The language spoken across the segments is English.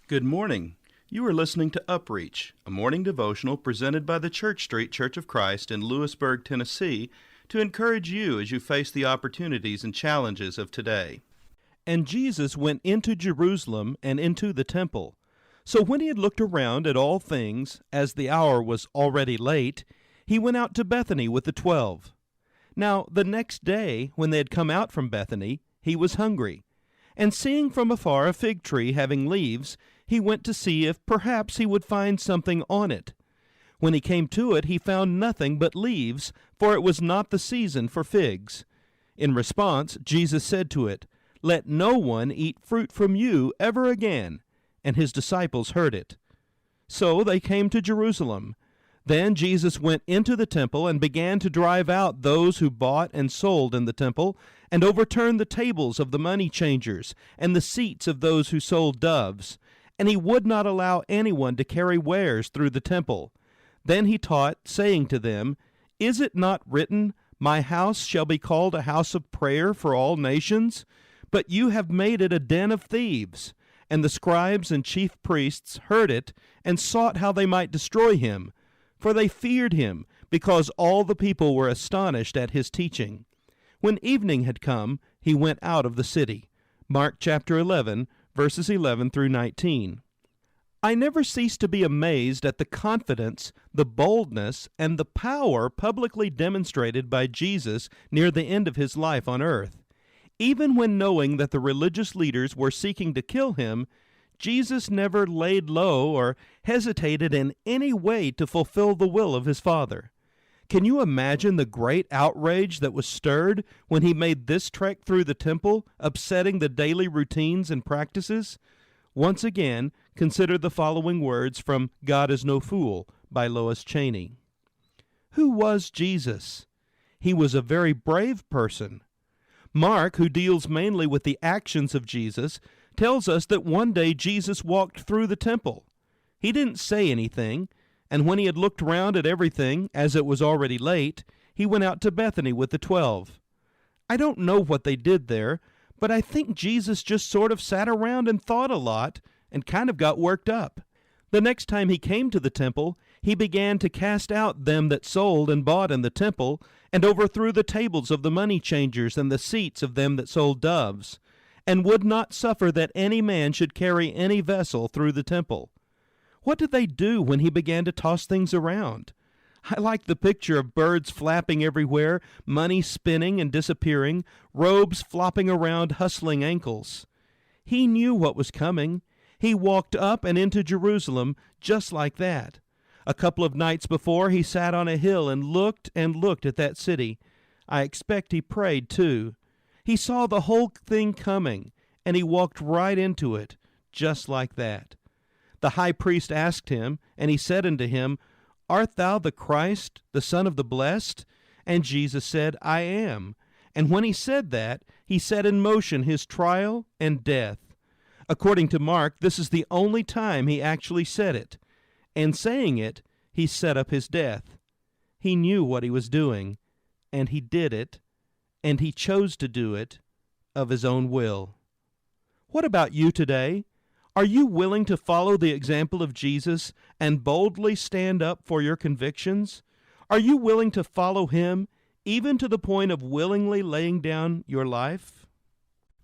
Good morning. You are listening to UpReach, a morning devotional presented by the Church Street Church of Christ in Lewisburg, Tennessee, to encourage you as you face the opportunities and challenges of today. And Jesus went into Jerusalem and into the temple. So when he had looked around at all things, as the hour was already late, he went out to Bethany with the 12. Now the next day, when they had come out from Bethany, he was hungry. And seeing from afar a fig tree having leaves, he went to see if perhaps he would find something on it. When he came to it, he found nothing but leaves, for it was not the season for figs. In response, Jesus said to it, "Let no one eat fruit from you ever again." And his disciples heard it. So they came to Jerusalem. Then Jesus went into the temple and began to drive out those who bought and sold in the temple, and overturned the tables of the money changers and the seats of those who sold doves. And he would not allow anyone to carry wares through the temple. Then he taught, saying to them, "Is it not written, 'My house shall be called a house of prayer for all nations'? But you have made it a den of thieves." And the scribes and chief priests heard it, and sought how they might destroy him. For they feared him, because all the people were astonished at his teaching. When evening had come, he went out of the city. Mark chapter 11, verses 11 through 19. I never cease to be amazed at the confidence, the boldness, and the power publicly demonstrated by Jesus near the end of his life on earth. Even when knowing that the religious leaders were seeking to kill him, Jesus never laid low or hesitated in any way to fulfill the will of his Father. Can you imagine the great outrage that was stirred when he made this trek through the temple, upsetting the daily routines and practices? Once again, consider the following words from God is No Fool by Lois Cheney. Who was Jesus? He was a very brave person. Mark, who deals mainly with the actions of Jesus, tells us that one day Jesus walked through the temple. He didn't say anything, and when he had looked round at everything, as it was already late, he went out to Bethany with the 12. I don't know what they did there, but I think Jesus just sort of sat around and thought a lot and kind of got worked up. The next time he came to the temple, he began to cast out them that sold and bought in the temple, and overthrew the tables of the money changers and the seats of them that sold doves, and would not suffer that any man should carry any vessel through the temple. What did they do when he began to toss things around? I like the picture of birds flapping everywhere, money spinning and disappearing, robes flopping around hustling ankles. He knew what was coming. He walked up and into Jerusalem just like that. A couple of nights before, he sat on a hill and looked at that city. I expect he prayed, too. He saw the whole thing coming, and he walked right into it, just like that. The high priest asked him, and he said unto him, "Art thou the Christ, the Son of the Blessed?" And Jesus said, "I am." And when he said that, he set in motion his trial and death. According to Mark, this is the only time he actually said it. And saying it, he set up his death. He knew what he was doing, and he did it, and he chose to do it of his own will. What about you today? Are you willing to follow the example of Jesus and boldly stand up for your convictions? Are you willing to follow him, even to the point of willingly laying down your life?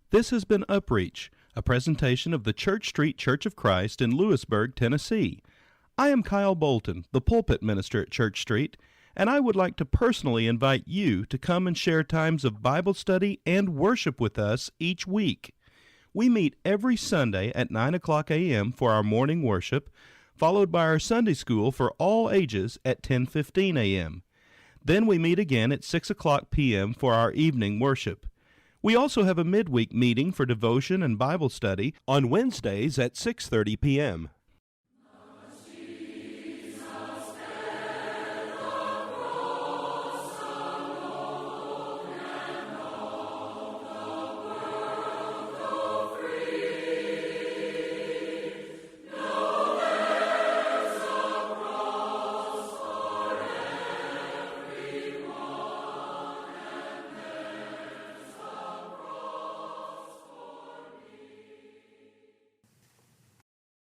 This has been UpReach, a presentation of the Church Street Church of Christ in Lewisburg, Tennessee. I am Kyle Bolton, the pulpit minister at Church Street, and I would like to personally invite you to come and share times of Bible study and worship with us each week. We meet every Sunday at 9 o'clock a.m. for our morning worship, followed by our Sunday school for all ages at 10:15 a.m. Then we meet again at 6 o'clock p.m. for our evening worship. We also have a midweek meeting for devotion and Bible study on Wednesdays at 6:30 p.m.